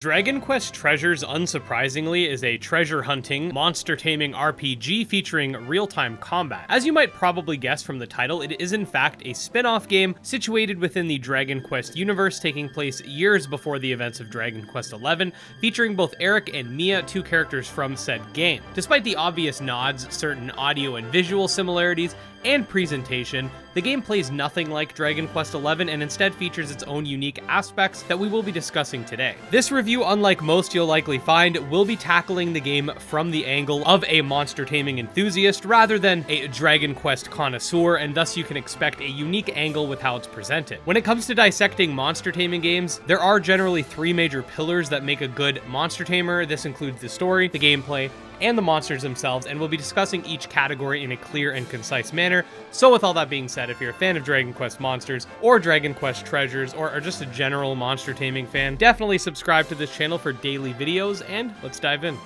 Dragon Quest Treasures, unsurprisingly, is a treasure hunting, monster taming RPG featuring real-time combat. As you might probably guess from the title, it is in fact a spin-off game situated within the Dragon Quest universe, taking place years before the events of Dragon Quest XI, featuring both Eric and Mia, two characters from said game. Despite the obvious nods, certain audio and visual similarities, and presentation, the game plays nothing like Dragon Quest XI and instead features its own unique aspects that we will be discussing today. This review, unlike most you'll likely find, will be tackling the game from the angle of a monster taming enthusiast rather than a Dragon Quest connoisseur, and thus you can expect a unique angle with how it's presented. When it comes to dissecting monster taming games, there are generally three major pillars that make a good monster tamer. This includes the story, the gameplay, and the monsters themselves, and we'll be discussing each category in a clear and concise manner. So with all that being said, if you're a fan of Dragon Quest Monsters, or Dragon Quest Treasures, or are just a general monster taming fan, definitely subscribe to this channel for daily videos, and let's dive in.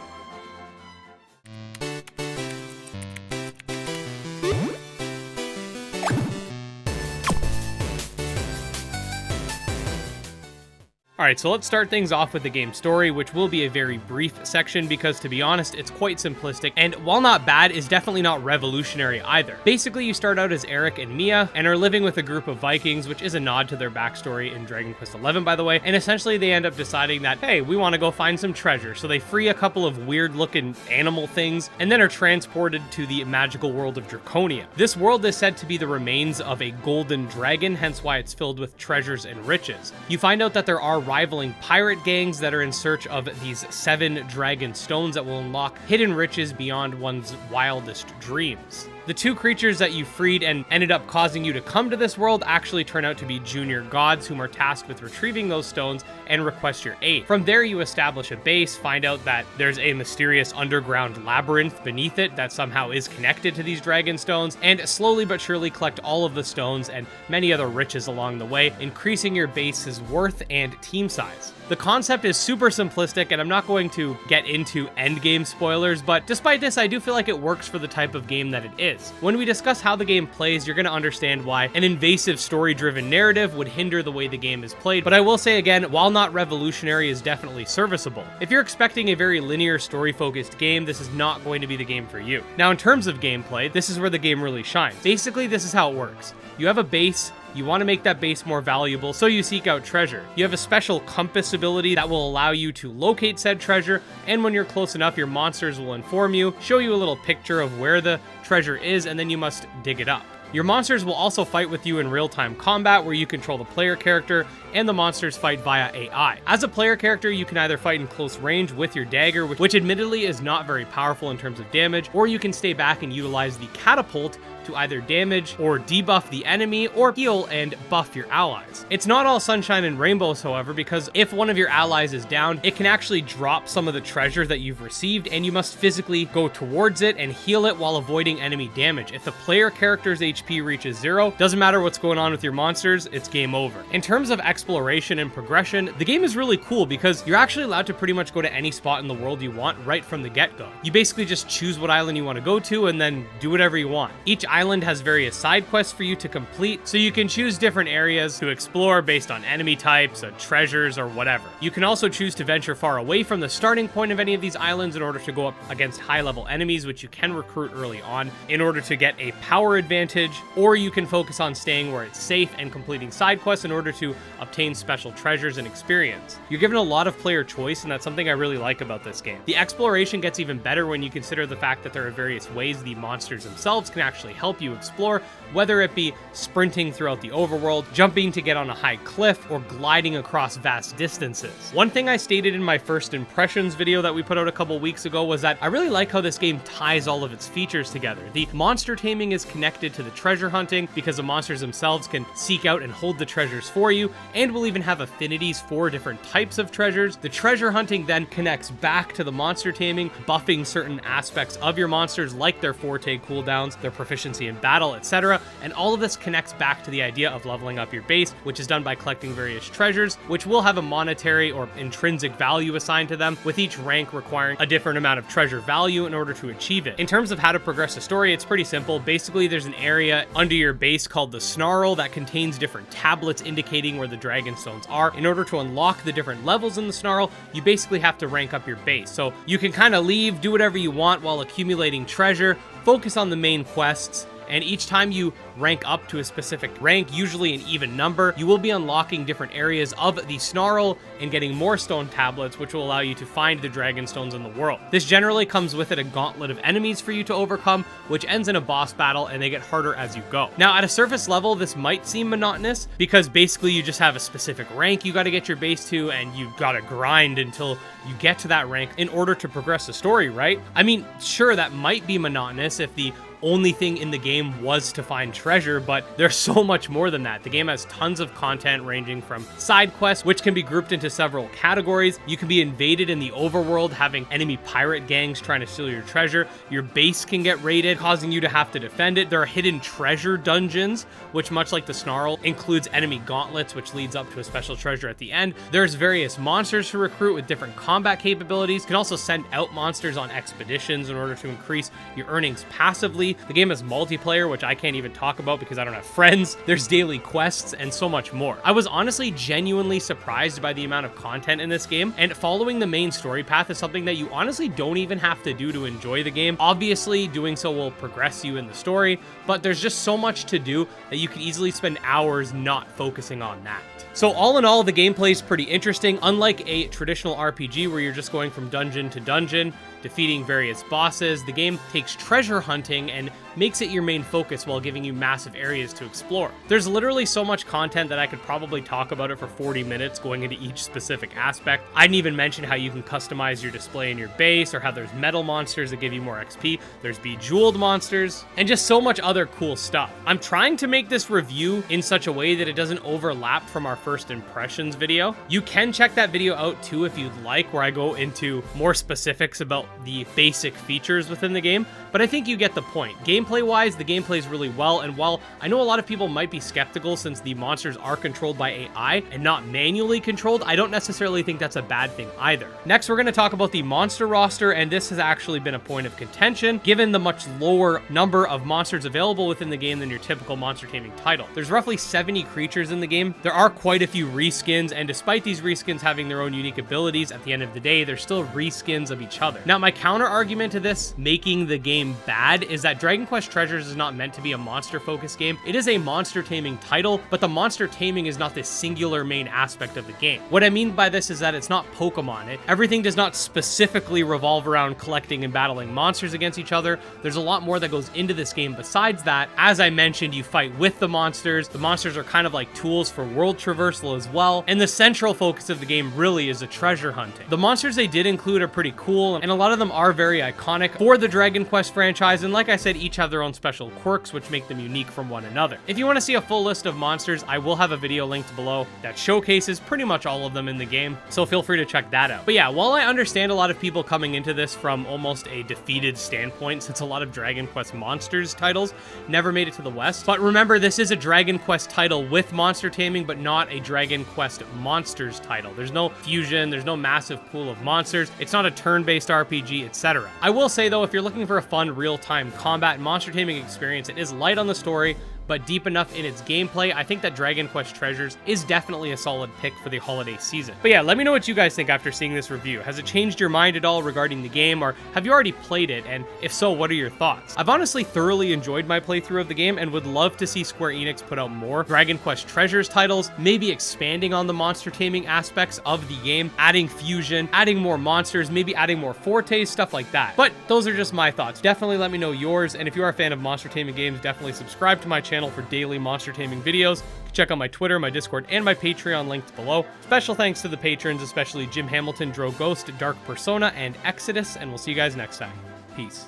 Alright, so let's start things off with the game story, which will be a very brief section because, to be honest, it's quite simplistic, and while not bad, is definitely not revolutionary either. Basically, you start out as Eric and Mia, and are living with a group of Vikings, which is a nod to their backstory in Dragon Quest XI, by the way, and essentially they end up deciding that, hey, we want to go find some treasure, so they free a couple of weird-looking animal things, and then are transported to the magical world of Draconia. This world is said to be the remains of a golden dragon, hence why it's filled with treasures and riches. You find out that there are rivaling pirate gangs that are in search of these 7 dragon stones that will unlock hidden riches beyond one's wildest dreams. The two creatures that you freed and ended up causing you to come to this world actually turn out to be junior gods whom are tasked with retrieving those stones and request your aid. From there, you establish a base, find out that there's a mysterious underground labyrinth beneath it that somehow is connected to these dragon stones, and slowly but surely collect all of the stones and many other riches along the way, increasing your base's worth and team size. The concept is super simplistic, and I'm not going to get into endgame spoilers, but despite this, I do feel like it works for the type of game that it is. When we discuss how the game plays, you're going to understand why an invasive story-driven narrative would hinder the way the game is played, but I will say again, while not revolutionary, is definitely serviceable. If you're expecting a very linear, story-focused game, this is not going to be the game for you. Now, in terms of gameplay, this is where the game really shines. Basically, this is how it works. You have a base. You want to make that base more valuable, so you seek out treasure. You have a special compass ability that will allow you to locate said treasure, and when you're close enough, your monsters will inform you, show you a little picture of where the treasure is, and then you must dig it up. Your monsters will also fight with you in real-time combat, where you control the player character, and the monsters fight via AI. As a player character, you can either fight in close range with your dagger, which admittedly is not very powerful in terms of damage, or you can stay back and utilize the catapult to either damage or debuff the enemy, or heal and buff your allies. It's not all sunshine and rainbows, however, because if one of your allies is down, it can actually drop some of the treasure that you've received, and you must physically go towards it and heal it while avoiding enemy damage. If the player character's HP reaches 0, doesn't matter what's going on with your monsters, it's game over. In terms of exploration and progression, the game is really cool because you're actually allowed to pretty much go to any spot in the world you want right from the get-go. You basically just choose what island you want to go to and then do whatever you want. Each island has various side quests for you to complete, so you can choose different areas to explore based on enemy types, treasures, or whatever. You can also choose to venture far away from the starting point of any of these islands in order to go up against high-level enemies, which you can recruit early on in order to get a power advantage, or you can focus on staying where it's safe and completing side quests in order to obtain special treasures and experience. You're given a lot of player choice, and that's something I really like about this game. The exploration gets even better when you consider the fact that there are various ways the monsters themselves can actually help you explore, whether it be sprinting throughout the overworld, jumping to get on a high cliff, or gliding across vast distances. One thing I stated in my first impressions video that we put out a couple weeks ago was that I really like how this game ties all of its features together. The monster taming is connected to the treasure hunting because the monsters themselves can seek out and hold the treasures for you, and will even have affinities for different types of treasures. The treasure hunting then connects back to the monster taming, buffing certain aspects of your monsters like their forte cooldowns, their proficiency efficiency in battle, etc. And all of this connects back to the idea of leveling up your base, which is done by collecting various treasures, which will have a monetary or intrinsic value assigned to them, with each rank requiring a different amount of treasure value in order to achieve it. In terms of how to progress the story, it's pretty simple. Basically, there's an area under your base called the Snarl that contains different tablets indicating where the dragon stones are. In order to unlock the different levels in the Snarl, you basically have to rank up your base. So you can kind of leave, do whatever you want while accumulating treasure, focus on the main quests, and each time you rank up to a specific rank, usually an even number, you will be unlocking different areas of the Snarl and getting more stone tablets, which will allow you to find the dragon stones in the world. This generally comes with it a gauntlet of enemies for you to overcome, which ends in a boss battle, and they get harder as you go. Now, at a surface level, this might seem monotonous because basically you just have a specific rank you got to get your base to, and you got to grind until you get to that rank in order to progress the story, right? I mean, sure, that might be monotonous if the only thing in the game was to find treasure, but there's so much more than that. The game has tons of content ranging from side quests, which can be grouped into several categories. You can be invaded in the overworld, having enemy pirate gangs trying to steal your treasure. Your base can get raided, causing you to have to defend it. There are hidden treasure dungeons, which, much like the Snarl, includes enemy gauntlets, which leads up to a special treasure at the end. There's various monsters to recruit with different combat capabilities. You can also send out monsters on expeditions in order to increase your earnings passively. The game has multiplayer, which I can't even talk about because I don't have friends. There's daily quests and so much more. I was honestly genuinely surprised by the amount of content in this game, and following the main story path is something that you honestly don't even have to do to enjoy the game. Obviously, doing so will progress you in the story, but there's just so much to do that you could easily spend hours not focusing on that. So all in all, the gameplay is pretty interesting. Unlike a traditional RPG where you're just going from dungeon to dungeon, defeating various bosses, the game takes treasure hunting and makes it your main focus while giving you massive areas to explore. There's literally so much content that I could probably talk about it for 40 minutes going into each specific aspect. I didn't even mention how you can customize your display in your base, or how there's metal monsters that give you more XP, there's bejeweled monsters, and just so much other cool stuff. I'm trying to make this review in such a way that it doesn't overlap from our first impressions video. You can check that video out too if you'd like, where I go into more specifics about the basic features within the game, but I think you get the point. Gameplay-wise, the gameplay is really well, and while I know a lot of people might be skeptical since the monsters are controlled by AI and not manually controlled, I don't necessarily think that's a bad thing either. Next, we're going to talk about the monster roster, and this has actually been a point of contention, given the much lower number of monsters available within the game than your typical monster taming title. There's roughly 70 creatures in the game. There are quite a few reskins, and despite these reskins having their own unique abilities, at the end of the day, they're still reskins of each other. Now, my counter argument to this making the game bad is that Dragon Quest Treasures is not meant to be a monster-focused game. It is a monster taming title, but the monster taming is not the singular main aspect of the game. What I mean by this is that it's not Pokemon. Everything does not specifically revolve around collecting and battling monsters against each other. There's a lot more that goes into this game besides that. As I mentioned, you fight with the monsters. The monsters are kind of like tools for world traversal as well, and the central focus of the game really is the treasure hunting. The monsters they did include are pretty cool, and a lot of them are very iconic for the Dragon Quest franchise, and like I said, each have their own special quirks which make them unique from one another. If you want to see a full list of monsters, I will have a video linked below that showcases pretty much all of them in the game, so feel free to check that out. But yeah, while I understand a lot of people coming into this from almost a defeated standpoint, since a lot of Dragon Quest Monsters titles never made it to the West, but remember, this is a Dragon Quest title with monster taming, but not a Dragon Quest Monsters title. There's no fusion, there's no massive pool of monsters, it's not a turn-based RPG, etc. I will say though, if you're looking for a fun real-time combat monster taming experience, it is light on the story, but deep enough in its gameplay. I think that Dragon Quest Treasures is definitely a solid pick for the holiday season. But yeah, let me know what you guys think after seeing this review. Has it changed your mind at all regarding the game, or have you already played it? And if so, what are your thoughts? I've honestly thoroughly enjoyed my playthrough of the game and would love to see Square Enix put out more Dragon Quest Treasures titles, maybe expanding on the monster taming aspects of the game, adding fusion, adding more monsters, maybe adding more fortes, stuff like that. But those are just my thoughts. Definitely let me know yours, and if you are a fan of monster taming games, definitely subscribe to my channel for daily monster taming videos. You can check out my Twitter, my Discord, and my Patreon linked below. Special thanks to the patrons, especially Jim Hamilton, Dro Ghost, Dark Persona, and Exodus, and we'll see you guys next time. Peace.